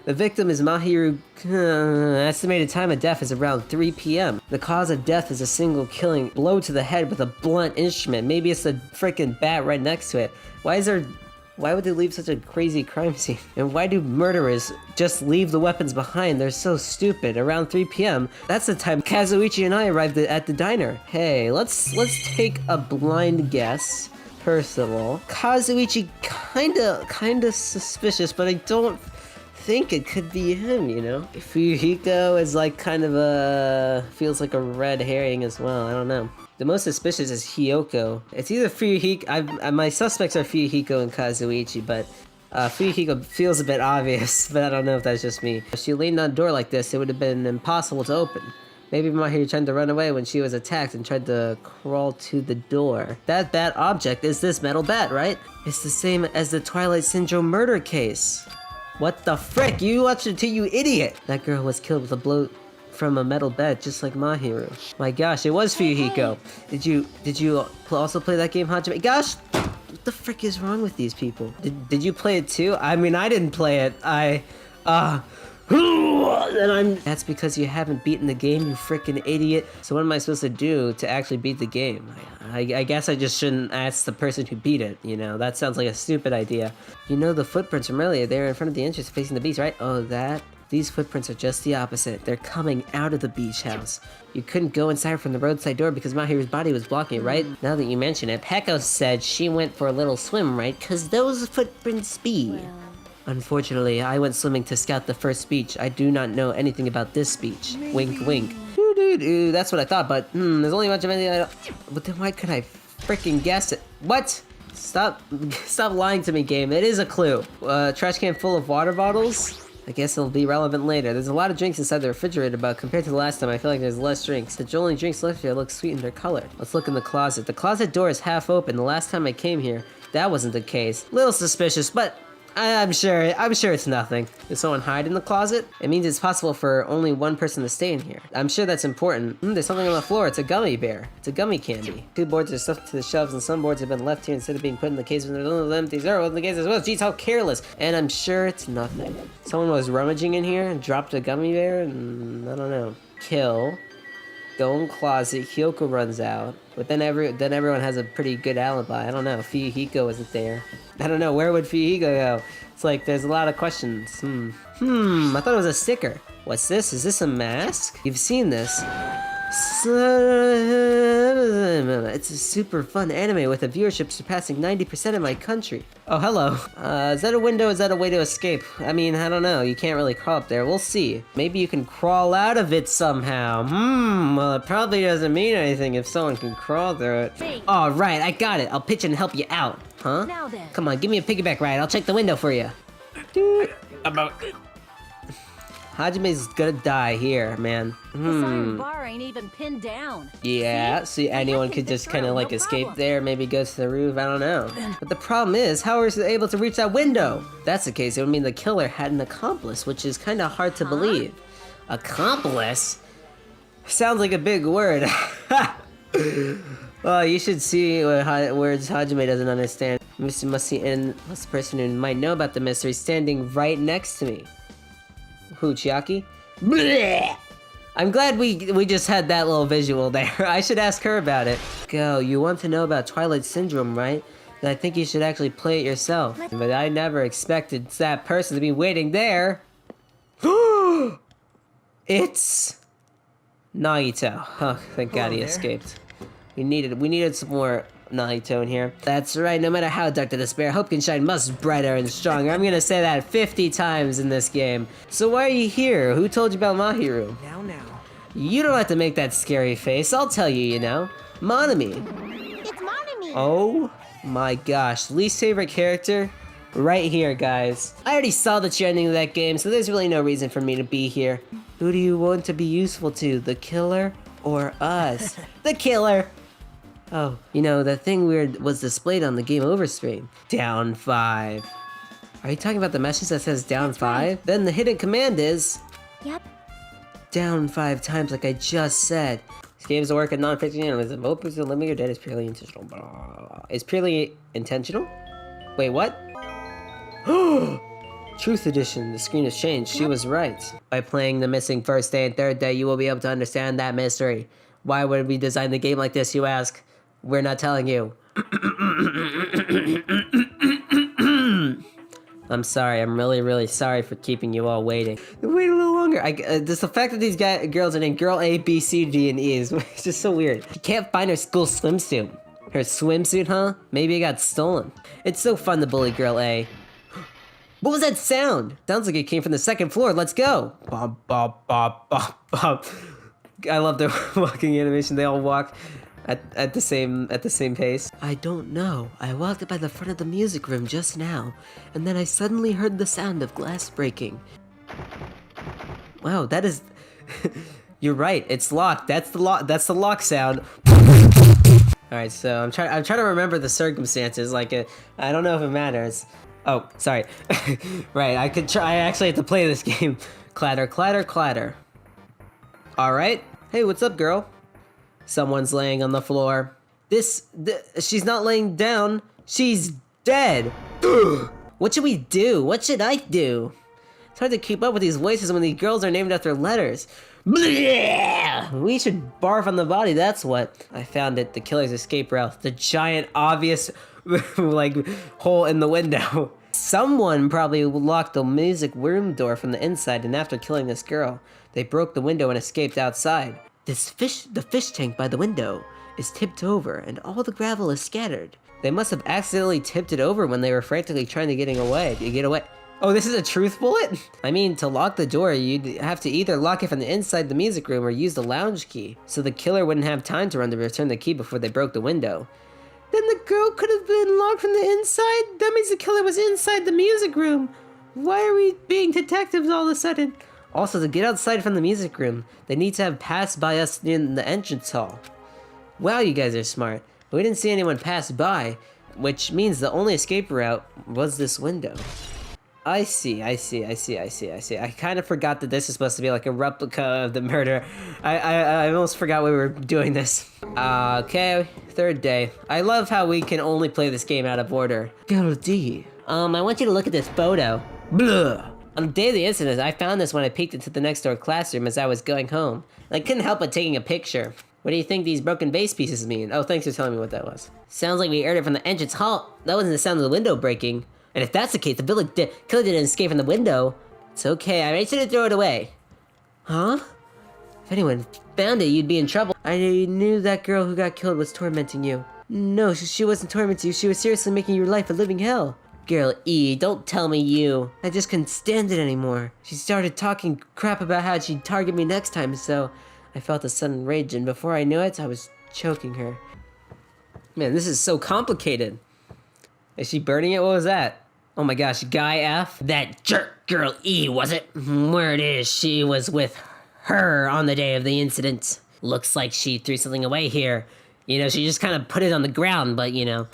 The victim is Mahiru. Estimated time of death is around 3 p.m. The cause of death is a single killing blow to the head with a blunt instrument. Maybe it's the freaking bat right next to it. Why would they leave such a crazy crime scene? And why do murderers just leave the weapons behind? They're so stupid. Around 3 p.m., that's the time Kazuichi and I arrived at the diner. Hey, let's take a blind guess. First of all, Kazuichi kinda suspicious, but I don't think it could be him, you know? Fuyuhiko is like kind of feels like a red herring as well, I don't know. The most suspicious is Hiyoko. It's either Fuyuhiko, my suspects are Fuyuhiko and Kazuichi, but Fuyuhiko feels a bit obvious, but I don't know if that's just me. If she leaned on a door like this, it would have been impossible to open. Maybe Mahiru tried to run away when she was attacked and tried to crawl to the door. That bat object is this metal bat, right? It's the same as the Twilight Syndrome Murder Case. What the frick? You watched it too, you idiot! That girl was killed with a blow from a metal bat, just like Mahiru. My gosh, it was Fuyuhiko. Did you also play that game, Hajime? Gosh! What the frick is wrong with these people? Did you play it too? I mean, I didn't play it. That's because you haven't beaten the game, you freaking idiot. So what am I supposed to do to actually beat the game? I guess I just shouldn't ask the person who beat it, you know? That sounds like a stupid idea. You know the footprints from earlier, they're in front of the entrance facing the beach, right? Oh, these footprints are just the opposite. They're coming out of the beach house. You couldn't go inside from the roadside door because Mahiru's body was blocking it, right? Now that you mention it, Peko said she went for a little swim, right? Cause those footprints be. Unfortunately, I went swimming to scout the first beach. I do not know anything about this beach. Wink, wink. That's what I thought, but there's only a bunch of anything But then why could I freaking guess it? What? Stop lying to me, game. It is a clue. Trash can full of water bottles? I guess it'll be relevant later. There's a lot of drinks inside the refrigerator, but compared to the last time, I feel like there's less drinks. The only drinks left here look sweet and they're colored. Let's look in the closet. The closet door is half open. The last time I came here, that wasn't the case. Little suspicious, but I'm sure it's nothing. Did someone hide in the closet? It means it's possible for only one person to stay in here. I'm sure that's important. There's something on the floor. It's a gummy bear. It's a gummy candy. 2 boards are stuffed to the shelves and some boards have been left here instead of being put in the case when there's one of them empty. 0 in the case as well. Geez, how careless. And I'm sure it's nothing. Someone was rummaging in here and dropped a gummy bear and I don't know. Kill. Go in closet. Hiyoko runs out. But then everyone has a pretty good alibi. I don't know. Fuyuhiko isn't there. I don't know. Where would Fuyuhiko go? It's like there's a lot of questions. I thought it was a sticker. What's this? Is this a mask? You've seen this. It's a super fun anime with a viewership surpassing 90% in my country. Oh, hello. Is that a window? Is that a way to escape? I mean, I don't know. You can't really crawl up there. We'll see. Maybe you can crawl out of it somehow. Well, it probably doesn't mean anything if someone can crawl through it. All right, I got it. I'll pitch in and help you out. Huh? Now then. Come on, give me a piggyback ride. I'll check the window for you. Hajime's gonna die here, man. This iron bar ain't even pinned down. Yeah, see, anyone could just kind of like escape there, maybe go to the roof, I don't know. But the problem is, how are we able to reach that window? If that's the case, it would mean the killer had an accomplice, which is kind of hard to believe. Accomplice? Sounds like a big word. Oh, you should see words Hajime doesn't understand. Mr. Musty and this person who might know about the mystery standing right next to me. Who, Chiaki? Blech! I'm glad we just had that little visual there. I should ask her about it. Go, you want to know about Twilight Syndrome, right? Then I think you should actually play it yourself. But I never expected that person to be waiting there. It's Nagito. Oh, thank God he escaped. We needed some more Nagito in here. That's right, no matter how dark the despair, hope can shine much brighter and stronger. I'm gonna say that 50 times in this game. So why are you here? Who told you about Mahiru? Now. You don't have to make that scary face, I'll tell you, you know. Monami. It's Monami. Oh my gosh, least favorite character? Right here, guys. I already saw the trending of that game, so there's really no reason for me to be here. Who do you want to be useful to, the killer or us? The killer! Oh, you know, that thing weird was displayed on the Game Over screen. Down 5. Are you talking about the message that says down 5? Right. Then the hidden command is... Yep. Down 5 times like I just said. This game is a work of non-fiction journalism. Opens to limit your dead is purely intentional. It's purely intentional? Wait, what? Truth Edition, the screen has changed. She was right. By playing the missing first day and third day, you will be able to understand that mystery. Why would we design the game like this, you ask? We're not telling you. I'm sorry. I'm really, really sorry for keeping you all waiting. Wait a little longer. Just the fact that these girls are named Girl A, B, C, D, and E is just so weird. She can't find her school swimsuit. Her swimsuit, huh? Maybe it got stolen. It's so fun to bully Girl A. What was that sound? Sounds like it came from the second floor. Let's go. Bop, bop, bop, bop, bop. I love their walking animation. They all walk at the same pace. I don't know. I walked by the front of the music room just now, and then I suddenly heard the sound of glass breaking. Wow, that is. You're right. It's locked. That's the lock. That's the lock sound. All right, so I'm trying to remember the circumstances. Like, I don't know if it matters. Oh, sorry. Right, I actually have to play this game. Clatter, clatter, clatter. All right. Hey, what's up, girl? Someone's laying on the floor. She's not laying down. She's dead. What should we do? What should I do? It's hard to keep up with these voices when these girls are named after letters. Blech! We should barf on the body, that's what. I found it, the killer's escape route. The giant, obvious, like, hole in the window. Someone probably locked the music room door from the inside, and after killing this girl, they broke the window and escaped outside. The fish tank by the window is tipped over, and all the gravel is scattered. They must have accidentally tipped it over when they were frantically trying to get away. Oh, this is a truth bullet? I mean, to lock the door, you'd have to either lock it from the inside the music room or use the lounge key, so the killer wouldn't have time to run to return the key before they broke the window. Then the girl could have been locked from the inside? That means the killer was inside the music room. Why are we being detectives all of a sudden? Also, to get outside from the music room, they need to have passed by us in the entrance hall. Wow, you guys are smart. But we didn't see anyone pass by, which means the only escape route was this window. I see. I kind of forgot that this is supposed to be like a replica of the murder. I almost forgot we were doing this. Okay, third day. I love how we can only play this game out of order. Girl D. I want you to look at this photo. Blah. On the day of the incident, I found this when I peeked into the next door classroom as I was going home. I couldn't help but taking a picture. What do you think these broken base pieces mean? Oh, thanks for telling me what that was. Sounds like we heard it from the entrance hall. That wasn't the sound of the window breaking. And if that's the case, the killer didn't escape from the window. It's okay, I made sure to throw it away. Huh? If anyone found it, you'd be in trouble. I knew that girl who got killed was tormenting you. No, she wasn't tormenting you. She was seriously making your life a living hell. Girl E, don't tell me you. I just couldn't stand it anymore. She started talking crap about how she'd target me next time, so I felt a sudden rage, and before I knew it, I was choking her. Man, this is so complicated. Is she burning it? What was that? Oh my gosh, Guy F? That jerk girl E, was it? Word is, she was with her on the day of the incident. Looks like she threw something away here. You know, she just kind of put it on the ground, but you know.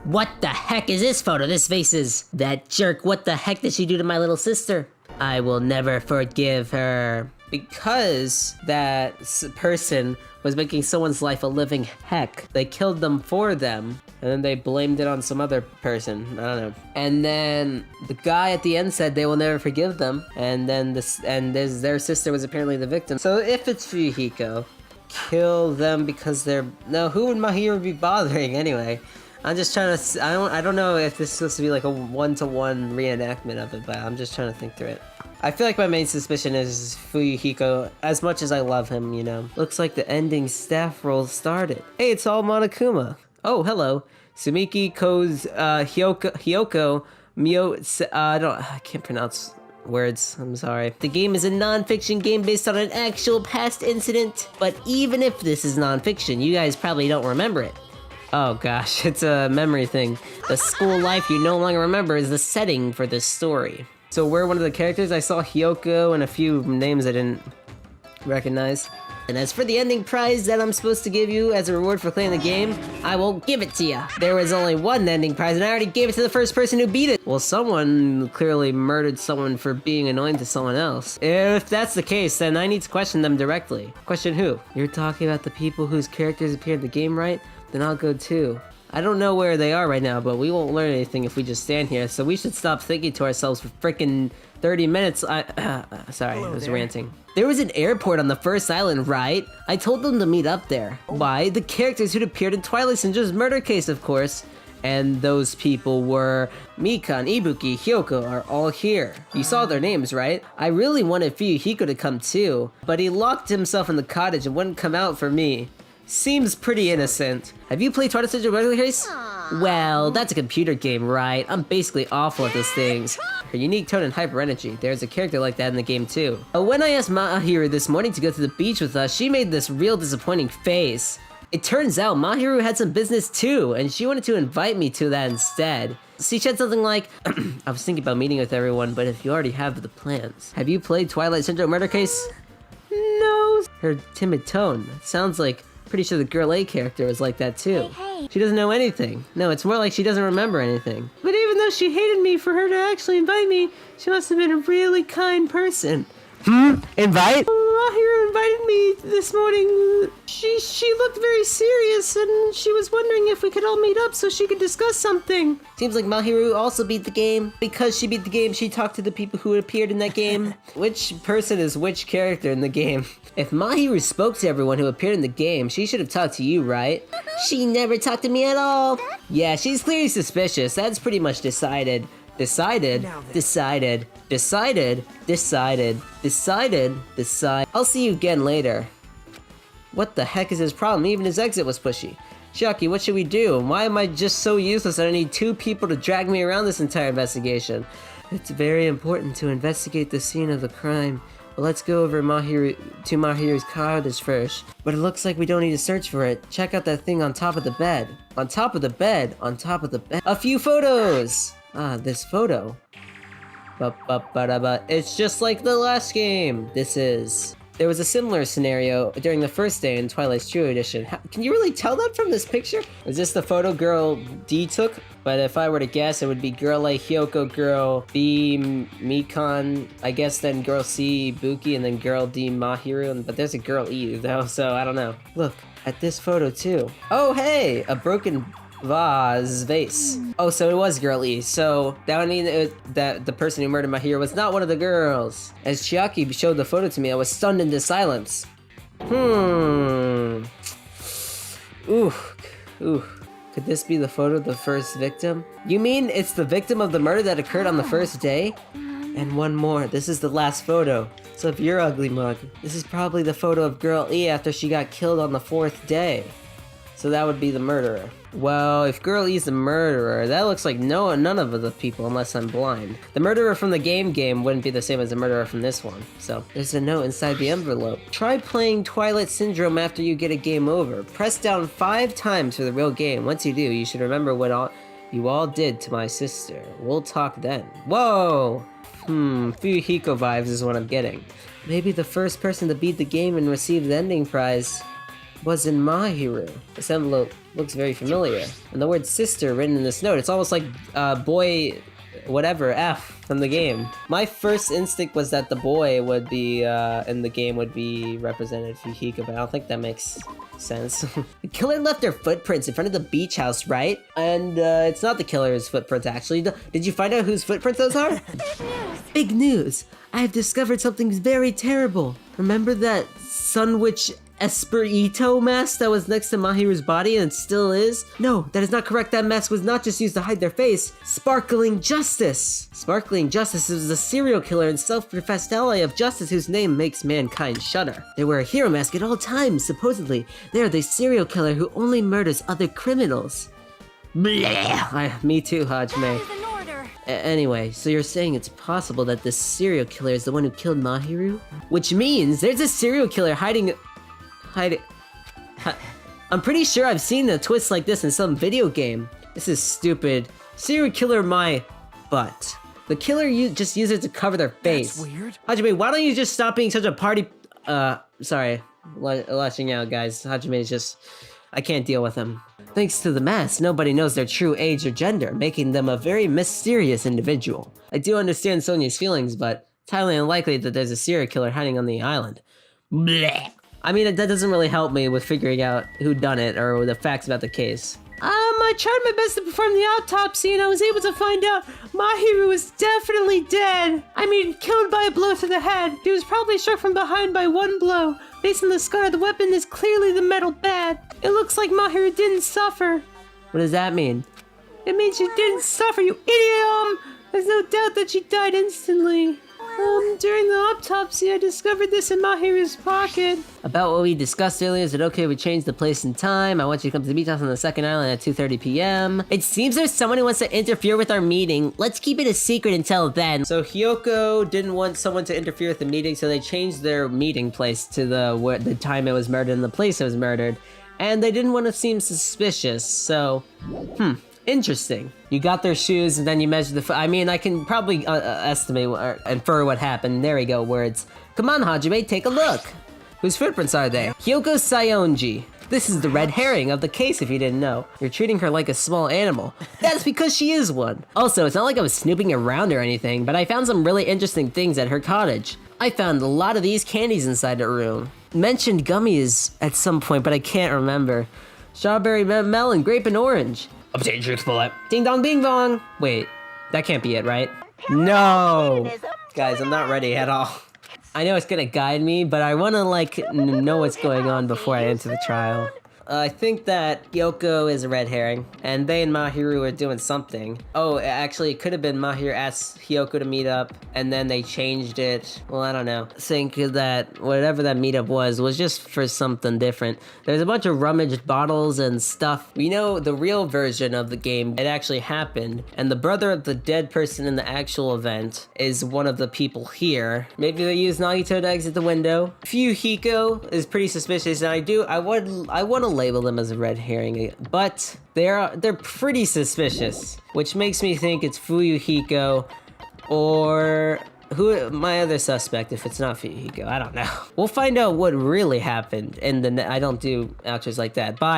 What the heck is this photo? This face is... That jerk, what the heck did she do to my little sister? I will never forgive her. Because that person was making someone's life a living heck. They killed them for them, and then they blamed it on some other person. I don't know. And then the guy at the end said they will never forgive them, and then their sister was apparently the victim. So if it's Fuyuhiko, kill them because they're... No, who would Mahiru be bothering anyway? I'm just trying to... I don't know if this is supposed to be like a one-to-one reenactment of it, but I'm just trying to think through it. I feel like my main suspicion is Fuyuhiko, as much as I love him, you know. Looks like the ending staff roll started. Hey, it's all Monokuma. Oh, hello. Sumiki, Koz, Hyoko, Mio... I can't pronounce words. I'm sorry. The game is a non-fiction game based on an actual past incident. But even if this is non-fiction, you guys probably don't remember it. Oh gosh, it's a memory thing. The school life you no longer remember is the setting for this story. So we're one of the characters. I saw Hyoko and a few names I didn't recognize. And as for the ending prize that I'm supposed to give you as a reward for playing the game, I won't give it to you. There was only one ending prize and I already gave it to the first person who beat it. Well, someone clearly murdered someone for being annoying to someone else. If that's the case, then I need to question them directly. Question who? You're talking about the people whose characters appear in the game, right? Then I'll go too. I don't know where they are right now, but we won't learn anything if we just stand here, so we should stop thinking to ourselves for frickin' 30 minutes. Sorry, I was ranting. There was an airport on the first island, right? I told them to meet up there. Why? The characters who'd appeared in Twilight Syndrome's Murder Case, of course. And those people were Mikan, Ibuki, Hyoko are all here. You saw their names, right? I really wanted Fuyuhiko to come too, but he locked himself in the cottage and wouldn't come out for me. Seems pretty innocent. Have you played Twilight Syndrome Murder Case? Well, that's a computer game, right? I'm basically awful at those things. Her unique tone and hyper energy. There's a character like that in the game too. When I asked Mahiru this morning to go to the beach with us, she made this real disappointing face. It turns out Mahiru had some business too, and she wanted to invite me to that instead. She said something like, I was thinking about meeting with everyone, but if you already have the plans. Have you played Twilight Syndrome Murder Case? No. Her timid tone. Sounds like, pretty sure the girl A character was like that too. Hey. She doesn't know anything. No, it's more like she doesn't remember anything. But even though she hated me for her to actually invite me, she must have been a really kind person. Invite? Mahiru invited me this morning. She looked very serious and she was wondering if we could all meet up so she could discuss something. Seems like Mahiru also beat the game. Because she beat the game, she talked to the people who appeared in that game. Which person is which character in the game? If Mahiru spoke to everyone who appeared in the game, she should have talked to you, right? She never talked to me at all. Yeah, she's clearly suspicious. That's pretty much decided. Decide. I'll see you again later. What the heck is his problem? Even his exit was pushy. Chiaki, what should we do? Why am I just so useless that I need 2 people to drag me around this entire investigation? It's very important to investigate the scene of the crime. But let's go over to Mahiru's cottage first. But it looks like we don't need to search for it. Check out that thing on top of the bed. On top of the bed. A few photos! Ah, this photo. It's just like the last game. There was a similar scenario during the first day in Twilight's True Edition. Can you really tell that from this picture? Is this the photo girl D took? But if I were to guess, it would be girl A, Hyoko, girl B, Mikan, I guess then girl C, Ibuki, and then girl D, Mahiru. But there's a girl E though, so I don't know. Look at this photo too. Oh hey, a broken vase. Oh, so it was girl E. So that would mean that the person who murdered Mahiru was not one of the girls. As Chiaki showed the photo to me, I was stunned into silence. Ooh. Could this be the photo of the first victim? You mean it's the victim of the murder that occurred on the first day? And one more. This is the last photo. So if you're ugly mug, this is probably the photo of girl E after she got killed on the 4th day. So that would be the murderer. Well, if Girl E's the murderer, that looks like none of the people unless I'm blind. The murderer from the game wouldn't be the same as the murderer from this one. So there's a note inside the envelope. Try playing Twilight Syndrome after you get a game over. Press down 5 times for the real game. Once you do, you should remember what you all did to my sister. We'll talk then. Whoa! Fuyuhiko vibes is what I'm getting. Maybe the first person to beat the game and receive the ending prize wasn't Mahiru. This envelope looks very familiar. And the word sister written in this note, it's almost like boy whatever F from the game. My first instinct was that the boy would be in the game would be represented Fuyuhiko, but I don't think that makes sense. The killer left their footprints in front of the beach house, right? And it's not the killer's footprints actually. Did you find out whose footprints those are? Big news! I have discovered something very terrible. Remember that Sunwitch Esperito mask that was next to Mahiru's body and still is? No, that is not correct. That mask was not just used to hide their face. Sparkling Justice! Sparkling Justice is a serial killer and self-professed ally of justice whose name makes mankind shudder. They wear a hero mask at all times, supposedly. They are the serial killer who only murders other criminals. Bleh! Me too, Hajime. Anyway, so you're saying it's possible that this serial killer is the one who killed Mahiru? Which means there's a serial killer hiding... I'm pretty sure I've seen a twist like this in some video game. This is stupid. Serial killer my butt. The killer just used it to cover their face. That's weird. Hajime, why don't you just stop being such a party... sorry. Lashing out, guys. Hajime is just... I can't deal with him. Thanks to the mask, nobody knows their true age or gender, making them a very mysterious individual. I do understand Sonia's feelings, but it's highly unlikely that there's a serial killer hiding on the island. Blech. I mean, that doesn't really help me with figuring out who done it or the facts about the case. I tried my best to perform the autopsy and I was able to find out Mahiru was definitely dead. I mean, killed by a blow to the head. He was probably struck from behind by one blow. Based on the scar, the weapon is clearly the metal bad. It looks like Mahiru didn't suffer. What does that mean? It means she didn't suffer, you idiot! There's no doubt that she died instantly. During the autopsy, I discovered this in Mahiru's pocket. About what we discussed earlier, is it okay if we change the place and time? I want you to come to the beach house on the second island at 2:30 p.m. It seems there's someone who wants to interfere with our meeting. Let's keep it a secret until then. So Hyoko didn't want someone to interfere with the meeting, so they changed their meeting place to the time it was murdered and the place it was murdered. And they didn't want to seem suspicious, so... Interesting. You got their shoes and then you measure the I mean, I can probably estimate or infer what happened. There we go, words. Come on, Hajime, take a look. Whose footprints are they? Hyoko Sayonji. This is the red herring of the case if you didn't know. You're treating her like a small animal. That's because she is one. Also, it's not like I was snooping around or anything, but I found some really interesting things at her cottage. I found a lot of these candies inside the room. Mentioned gummies at some point, but I can't remember. Strawberry, melon, grape, and orange. Obtain truthful. Ding dong bing bong. Wait, that can't be it, right? No! Guys, I'm not ready at all. I know it's gonna guide me, but I wanna, like, know what's going on before I enter the trial. I think that Hyoko is a red herring, and they and Mahiru are doing something. Oh, actually, it could have been Mahiru asked Hyoko to meet up, and then they changed it. Well, I don't know. Think that whatever that meetup was just for something different. There's a bunch of rummaged bottles and stuff. We know the real version of the game, it actually happened, and the brother of the dead person in the actual event is one of the people here. Maybe they used Nagito to exit the window. Fuyuhiko is pretty suspicious, and I want to label them as a red herring, but they're pretty suspicious, which makes me think it's Fuyuhiko or my other suspect if it's not Fuyuhiko. I don't know. We'll find out what really happened, and then I don't do outros like that. Bye.